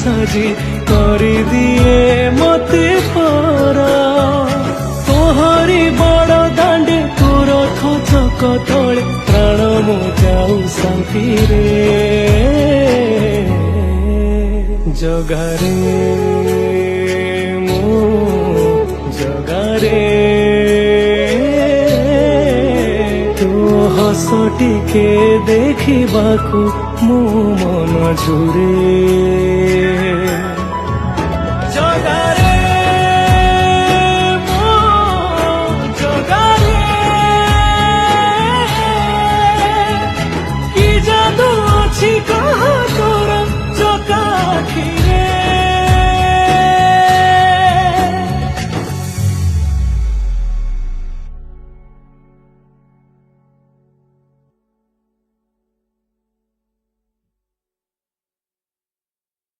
साजी करी दिए मते परा तोहरी बड़ दांडे तोर खचक तले प्राण मो जाऊ शांति रे जगारे मो जगारे तो हस टिके देखिबाकू मो मन झुरे जगारे मो जगारे कि जादू अछि कहा तोर चका आखि